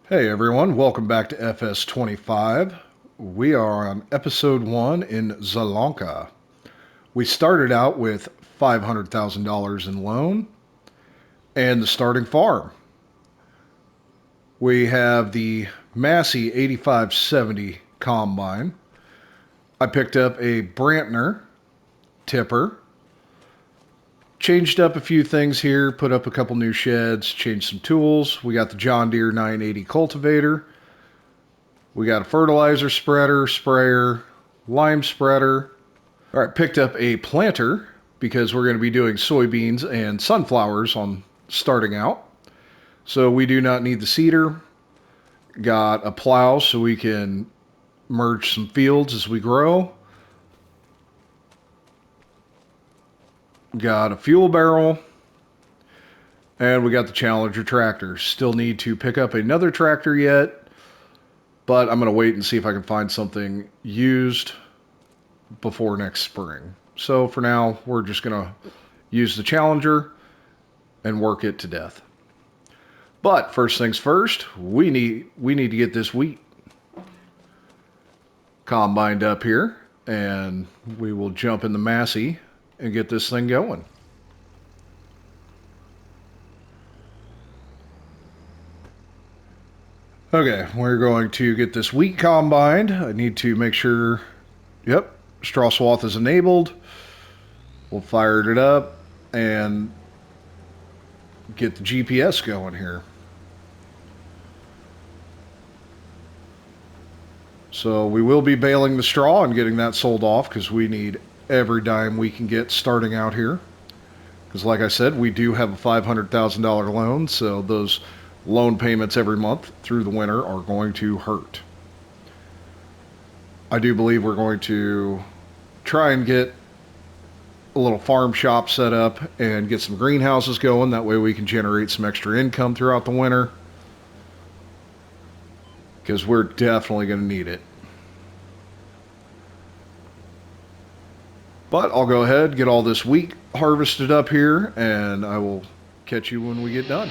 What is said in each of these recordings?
Hey everyone, welcome back to FS25. We are on episode 1 in Zielonka. We started out with $500,000 in loan and the starting farm. We have the Massey 8570 combine. I picked up a Brantner tipper, changed up a few things here, put up a couple new sheds, changed some tools. We got the John Deere 980 cultivator. We got a fertilizer spreader, sprayer, lime spreader. All right, picked up a planter because we're going to be doing soybeans and sunflowers on starting out. So we do not need the seeder. Got a plow so we can merge some fields as we grow. Got a fuel barrel. And we got the Challenger tractor. Still need to pick up another tractor yet, but I'm going to wait and see if I can find something used before next spring. So for now, we're just going to use the Challenger and work it to death. But first things first, we need to get this wheat combined up here, and we will jump in the Massey and get this thing going. Okay, we're going to get this wheat combined. I need to make sure, yep, straw swath is enabled. We'll fire it up and get the GPS going here. So we will be baling the straw and getting that sold off because we need every dime we can get starting out here. Because like I said, we do have a $500,000 loan, so those loan payments every month through the winter are going to hurt. I do believe we're going to try and get a little farm shop set up and get some greenhouses going. That way we can generate some extra income throughout the winter, because we're definitely going to need it. But I'll go ahead, get all this wheat harvested up here, and I will catch you when we get done.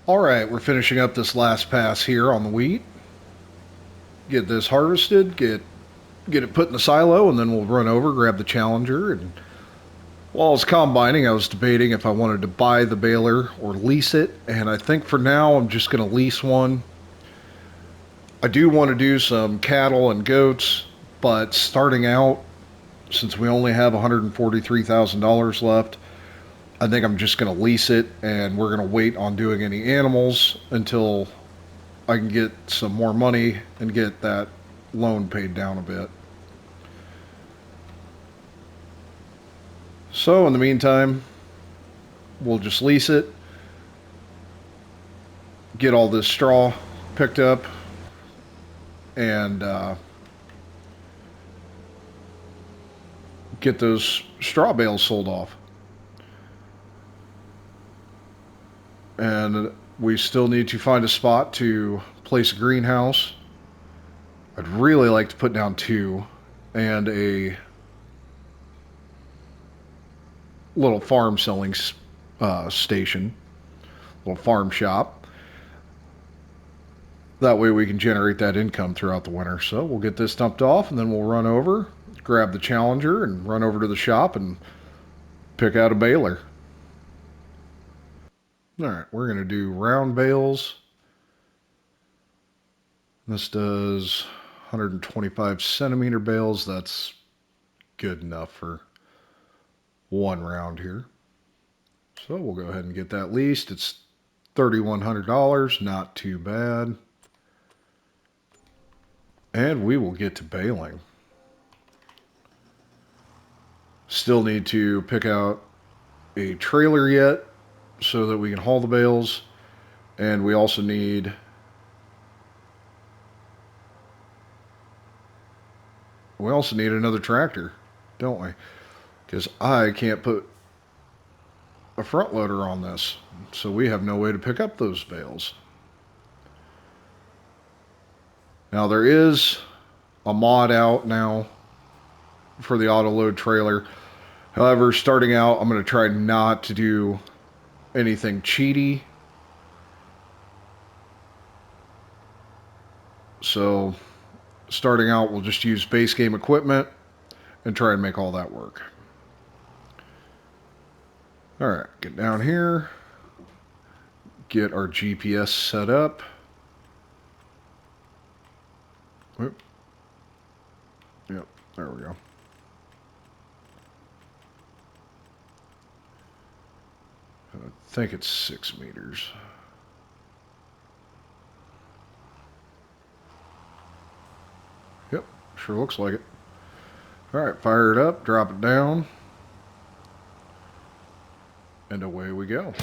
All right, we're finishing up this last pass here on the wheat. Get this harvested, get it put in the silo, and then we'll run over, grab the Challenger. And while I was combining, I was debating if I wanted to buy the baler or lease it. And I think for now, I'm just going to lease one. I do want to do some cattle and goats, but starting out, since we only have $143,000 left, I think I'm just going to lease it, and we're going to wait on doing any animals until I can get some more money and get that loan paid down a bit. So in the meantime, we'll just lease it, get all this straw picked up, and get those straw bales sold off. And we still need to find a spot to place a greenhouse. I'd really like to put down 2 and a little farm selling station, little farm shop. That way we can generate that income throughout the winter. So we'll get this dumped off and then we'll run over, grab the Challenger and run over to the shop and pick out a baler. All right, we're going to do round bales. This does 125 centimeter bales. That's good enough for one round here. So we'll go ahead and get that leased. It's $3,100, not too bad. And we will get to baling. Still need to pick out a trailer yet so that we can haul the bales. And we also need another tractor, don't we? Because I can't put a front loader on this, so we have no way to pick up those bales. Now there is a mod out now for the auto load trailer. However, starting out, I'm going to try not to do anything cheaty. So starting out, we'll just use base game equipment and try and make all that work. All right, get down here, get our GPS set up. Whoop. Yep, there we go. I think it's 6 meters. Yep, sure looks like it. All right, fire it up, drop it down, and away we go.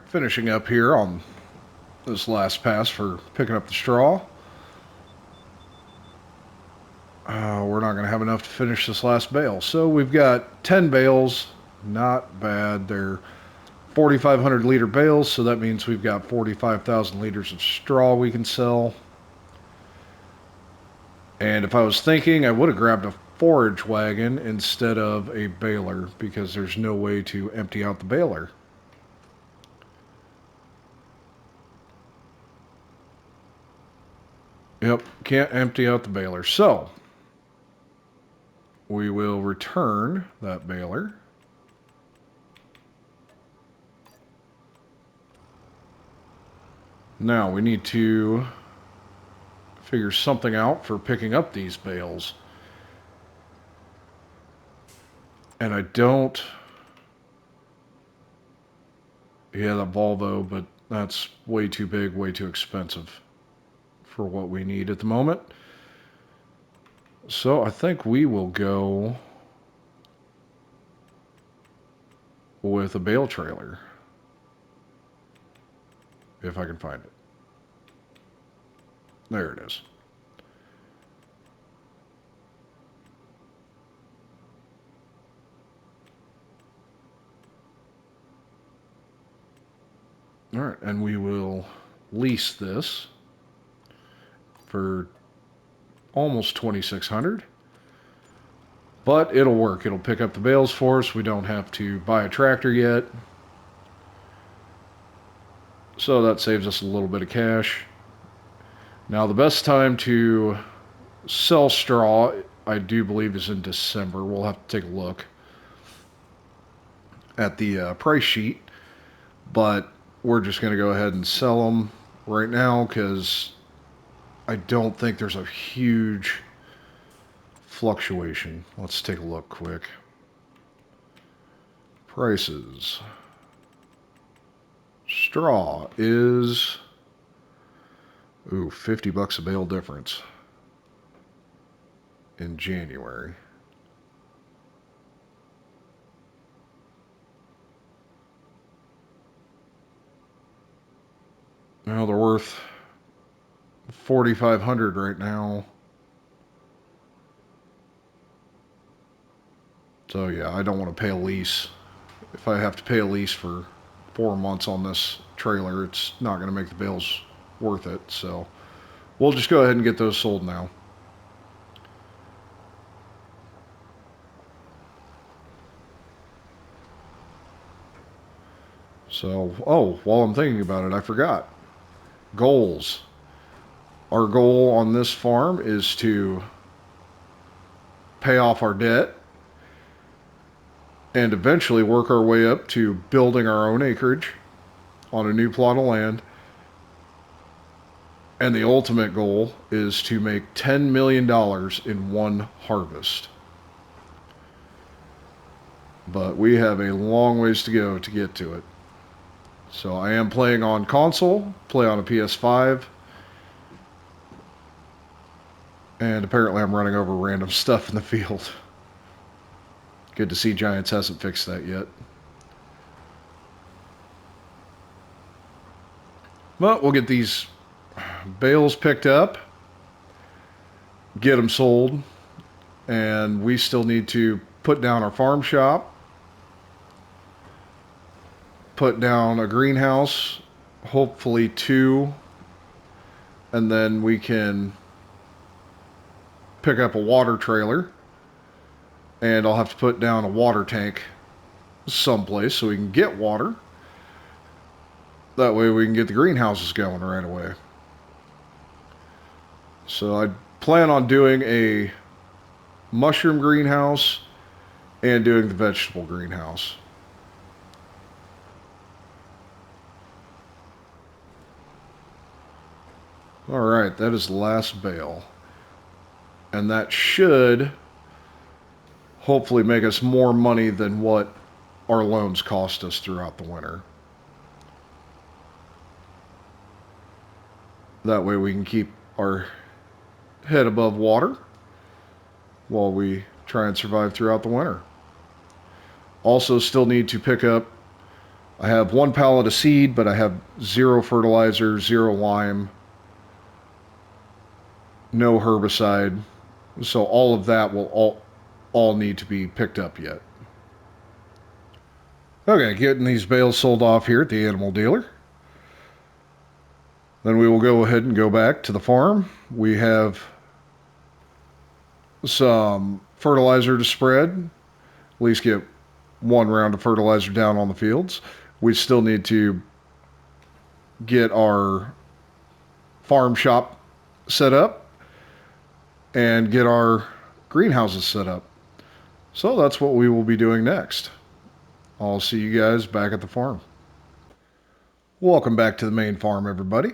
Finishing up here on this last pass for picking up the straw. We're not going to have enough to finish this last bale. So we've got 10 bales. Not bad. They're 4,500 liter bales, so that means we've got 45,000 liters of straw we can sell. And if I was thinking, I would have grabbed a forage wagon instead of a baler because there's no way to empty out the baler. Yep, can't empty out the baler. So, we will return that baler. Now, we need to figure something out for picking up these bales. And I don't... Yeah, the Volvo, but that's way too big, way too expensive for what we need at the moment. So I think we will go with a bale trailer. If I can find it. There it is. All right, and we will lease this for almost 2,600. But it'll work. It'll pick up the bales for us. We don't have to buy a tractor yet. So that saves us a little bit of cash. Now, the best time to sell straw, I do believe, is in December. We'll have to take a look at the price sheet. But we're just going to go ahead and sell them right now because I don't think there's a huge fluctuation. Let's take a look quick. Prices. Straw is, ooh, $50 a bale difference in January. Now they're worth 4,500 right now. So yeah, I don't want to pay a lease. If I have to pay a lease for 4 months on this trailer, it's not going to make the bales worth it. So we'll just go ahead and get those sold now. So, oh, while I'm thinking about it, I forgot. Goals. Our goal on this farm is to pay off our debt and eventually work our way up to building our own acreage on a new plot of land. And the ultimate goal is to make $10 million in one harvest. But we have a long ways to go to get to it. So I am playing on console, play on a PS5, and apparently I'm running over random stuff in the field. Good to see Giants hasn't fixed that yet. But we'll get these bales picked up, get them sold, and we still need to put down our farm shop, put down a greenhouse, hopefully 2, and then we can pick up a water trailer, and I'll have to put down a water tank someplace so we can get water. That way we can get the greenhouses going right away. So I plan on doing a mushroom greenhouse and doing the vegetable greenhouse. All right, that is the last bale. And that should hopefully make us more money than what our loans cost us throughout the winter. That way we can keep our head above water while we try and survive throughout the winter. Also still need to pick up, I have 1 pallet of seed, but I have 0 fertilizer, 0 lime, no herbicide. So all of that will all need to be picked up yet. Okay, getting these bales sold off here at the animal dealer. Then we will go ahead and go back to the farm. We have some fertilizer to spread. At least get 1 round of fertilizer down on the fields. We still need to get our farm shop set up and get our greenhouses set up. So that's what we will be doing next. I'll see you guys back at the farm. Welcome back to the main farm, everybody.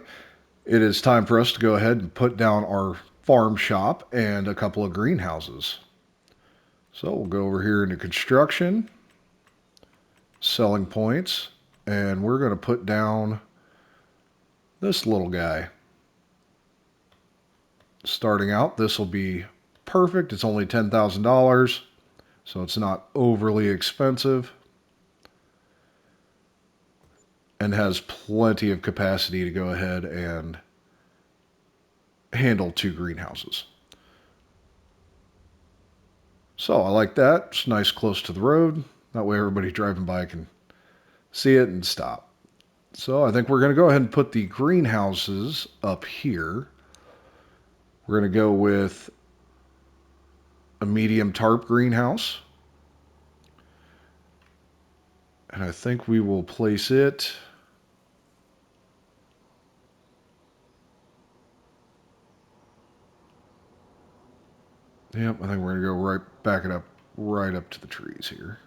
It is time for us to go ahead and put down our farm shop and a couple of greenhouses. So we'll go over here into construction, selling points, and we're going to put down this little guy. Starting out, this will be perfect. It's only $10,000, so it's not overly expensive and has plenty of capacity to go ahead and handle 2 greenhouses. So I like that. It's nice close to the road. That way everybody driving by can see it and stop. So I think we're going to go ahead and put the greenhouses up here. We're going to go with a medium tarp greenhouse. And I think we will place it. Yep, I think we're going to go back it up right up to the trees here.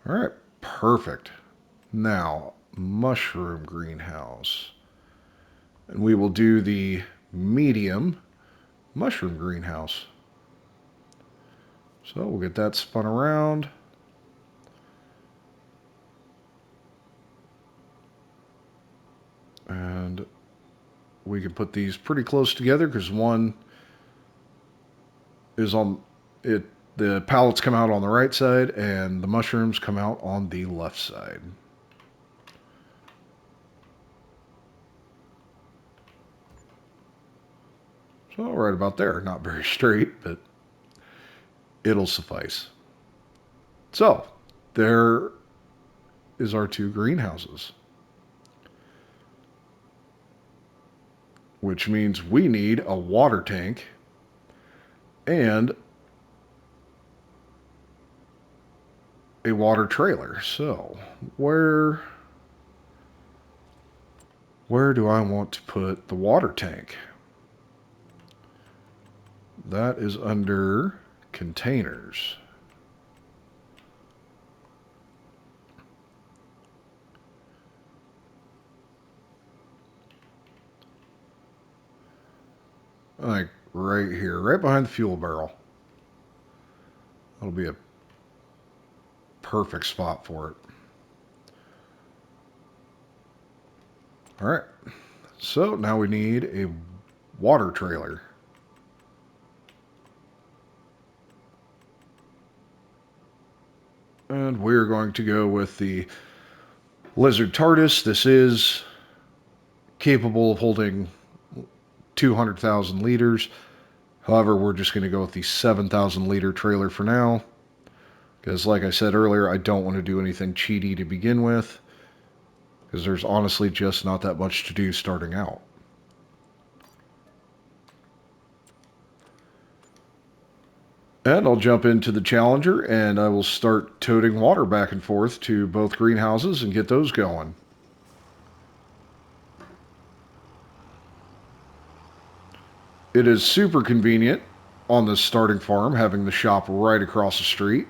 All right, perfect. Now, mushroom greenhouse. And we will do the medium mushroom greenhouse. So we'll get that spun around. And we can put these pretty close together because one is on it. The pallets come out on the right side and the mushrooms come out on the left side. So right about there. Not very straight, but it'll suffice. So there is our two greenhouses, which means we need a water tank and a water trailer. So where do I want to put the water tank? That is under containers. Like right here, right behind the fuel barrel. That'll be a perfect spot for it. All right. So now we need a water trailer. And we're going to go with the Lizard TARDIS. This is capable of holding 200,000 liters. However, we're just going to go with the 7,000 liter trailer for now. Because like I said earlier, I don't want to do anything cheaty to begin with. Because there's honestly just not that much to do starting out. And I'll jump into the Challenger and I will start toting water back and forth to both greenhouses and get those going. It is super convenient on this starting farm having the shop right across the street.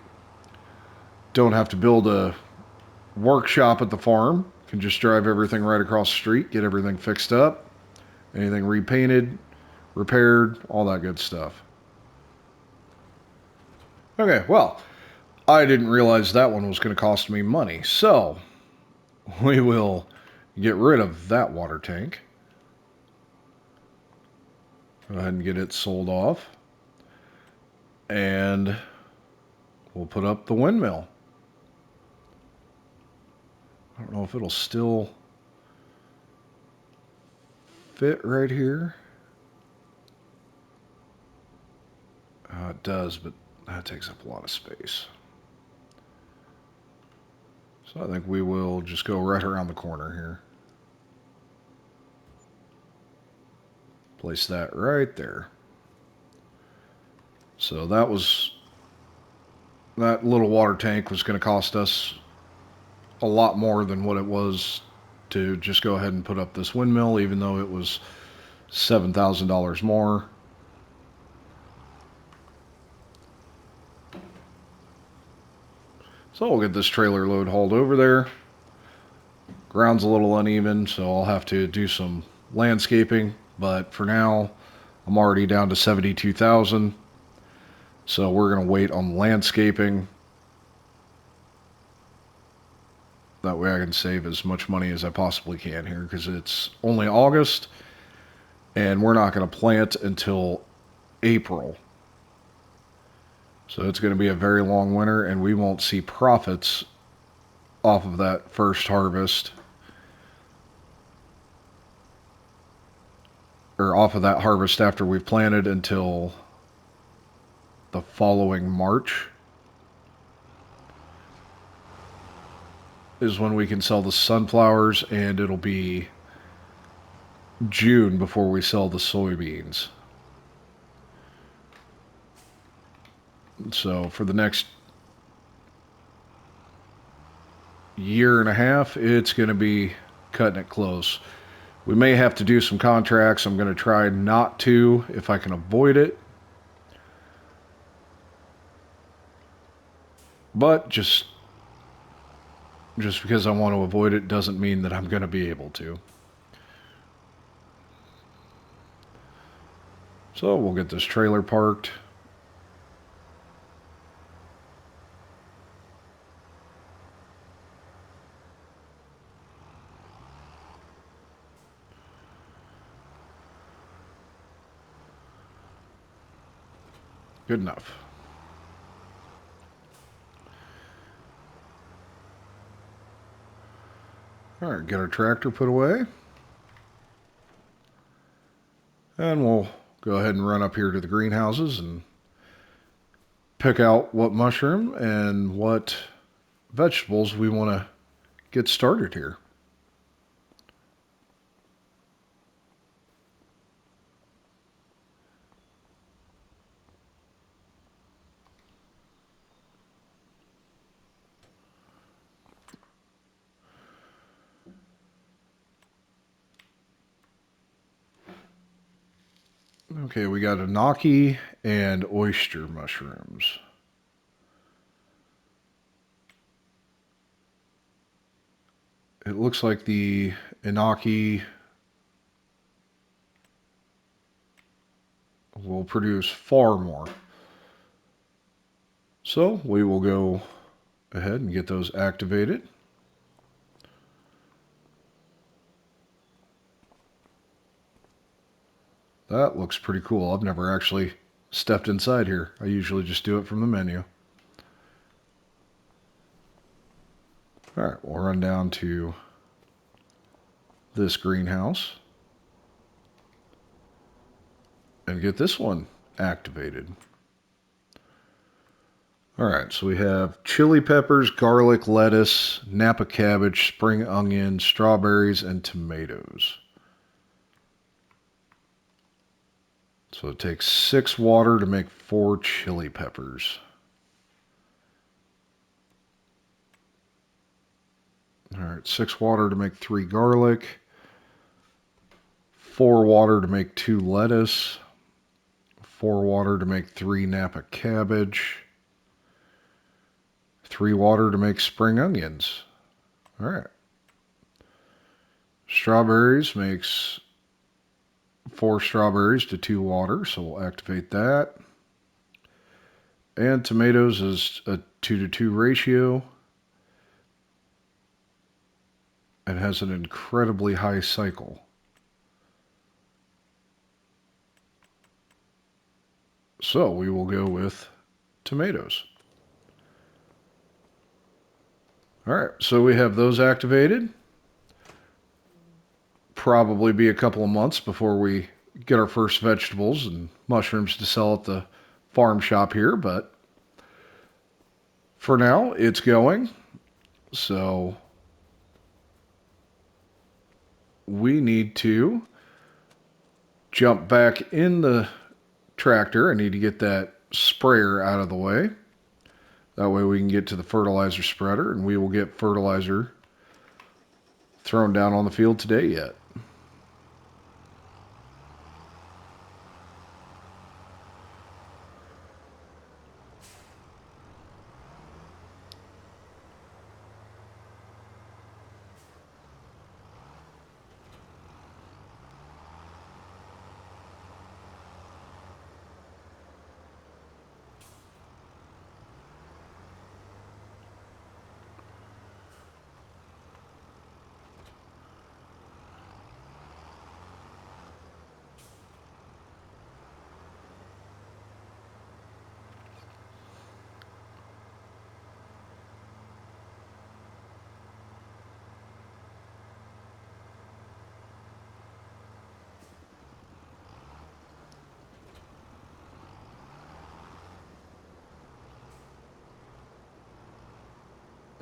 Don't have to build a workshop at the farm. Can just drive everything right across the street, get everything fixed up, anything repainted, repaired, all that good stuff. Okay, well, I didn't realize that one was going to cost me money, so we will get rid of that water tank. Go ahead and get it sold off. And we'll put up the windmill. I don't know if it'll still fit right here. It does, but that takes up a lot of space. So I think we will just go right around the corner here. Place that right there. So that little water tank was going to cost us a lot more than what it was to just go ahead and put up this windmill, even though it was $7,000 more. So we'll get this trailer load hauled over there. Ground's a little uneven, so I'll have to do some landscaping, but for now I'm already down to 72,000. So we're going to wait on landscaping. That way I can save as much money as I possibly can here, because it's only August and we're not going to plant until April. So it's going to be a very long winter and we won't see profits off of that first harvest, or off of that harvest after we've planted, until the following March. is when we can sell the sunflowers, and it'll be June before we sell the soybeans. So for the next year and a half, it's going to be cutting it close. We may have to do some contracts. I'm going to try not to if I can avoid it. But just because I want to avoid it doesn't mean that I'm going to be able to. So we'll get this trailer parked. Good enough. All right, get our tractor put away. And we'll go ahead and run up here to the greenhouses and pick out what mushroom and what vegetables we want to get started here. Okay, we got enoki and oyster mushrooms. It looks like the enoki will produce far more. So we will go ahead and get those activated. That looks pretty cool. I've never actually stepped inside here. I usually just do it from the menu. All right, we'll run down to this greenhouse and get this one activated. All right, so we have chili peppers, garlic, lettuce, Napa cabbage, spring onion, strawberries, and tomatoes. So it takes 6 water to make 4 chili peppers. All right, 6 water to make 3 garlic, 4 water to make 2 lettuce, 4 water to make 3 Napa cabbage, 3 water to make spring onions. All right. Strawberries makes 4 strawberries to 2 water, so we'll activate that. And tomatoes is a 2-to-2 ratio and has an incredibly high cycle. So we will go with tomatoes. All right, so we have those activated. Probably be a couple of months before we get our first vegetables and mushrooms to sell at the farm shop here, but for now it's going. So we need to jump back in the tractor. I need to get that sprayer out of the way. That way we can get to the fertilizer spreader, and we will get fertilizer thrown down on the field today yet.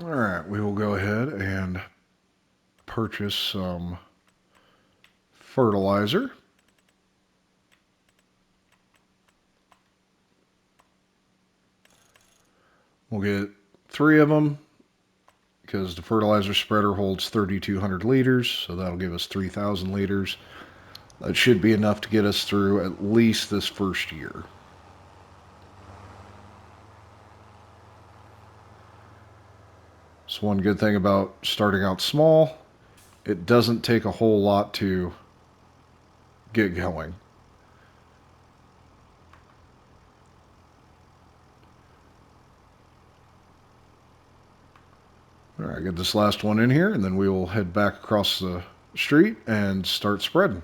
Alright, we will go ahead and purchase some fertilizer. We'll get 3 of them because the fertilizer spreader holds 3,200 liters, so that'll give us 3,000 liters. That should be enough to get us through at least this first year. So one good thing about starting out small, it doesn't take a whole lot to get going. All right, get this last one in here, and then we will head back across the street and start spreading.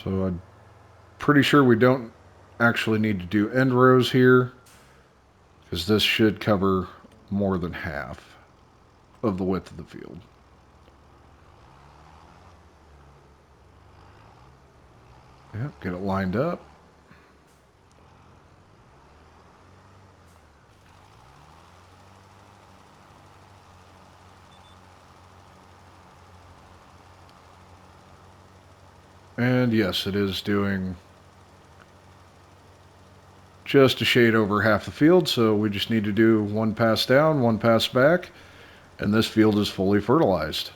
So I'm pretty sure we don't actually need to do end rows here, because this should cover more than half of the width of the field. Yep, get it lined up. And yes, it is doing just a shade over half the field, so we just need to do one pass down, one pass back, and this field is fully fertilized.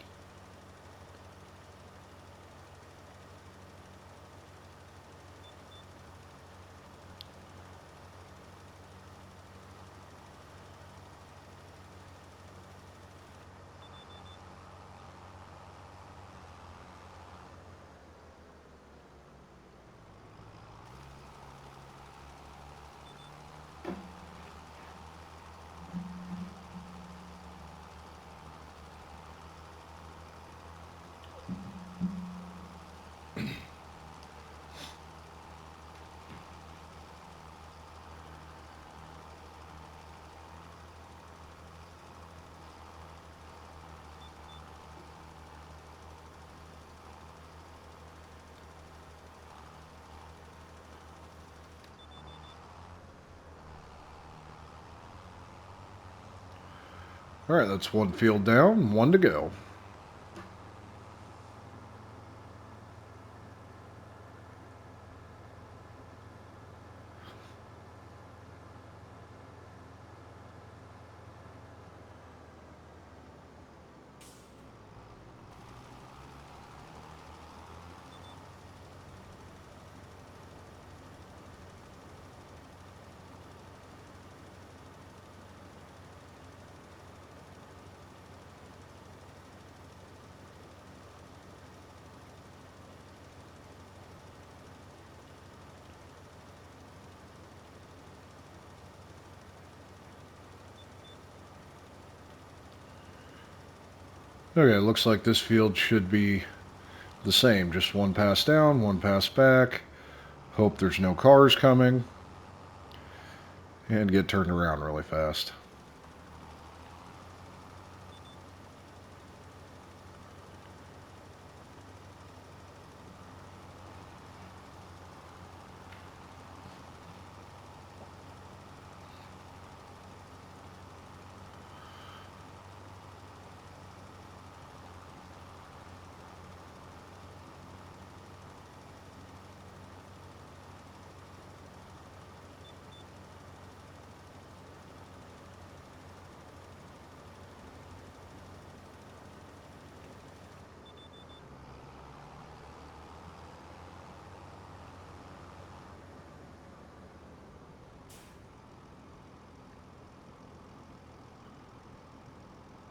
All right, that's one field down, one to go. Okay, it looks like this field should be the same. Just one pass down, one pass back. Hope there's no cars coming. And get turned around really fast.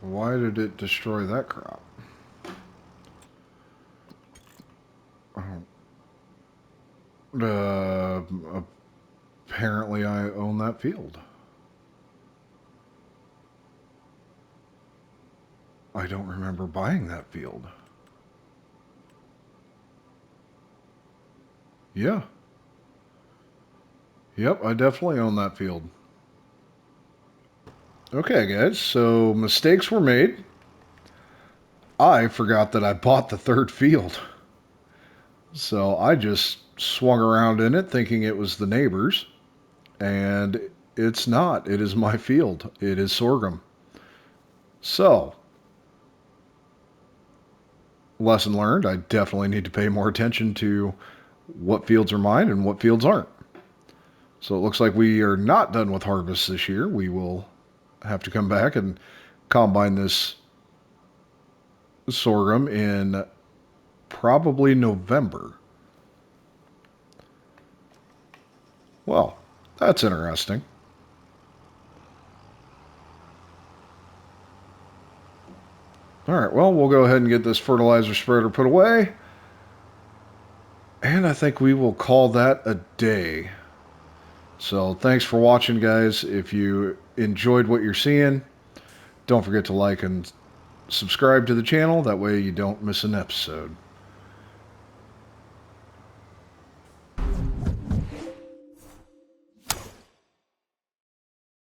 Why did it destroy that crop? Uh, apparently I own that field. I don't remember buying that field. Yeah. Yep, I definitely own that field. Okay, guys, so mistakes were made. I forgot that I bought the third field. So I just swung around in it thinking it was the neighbor's, and it's not. It is my field. It is sorghum. So, lesson learned, I definitely need to pay more attention to what fields are mine and what fields aren't. So it looks like we are not done with harvest this year. We will have to come back and combine this sorghum in probably November. Well, that's interesting. All right, well, we'll go ahead and get this fertilizer spreader put away. And I think we will call that a day. So thanks for watching, guys. If you enjoyed what you're seeing, don't forget to like and subscribe to the channel. That way you don't miss an episode.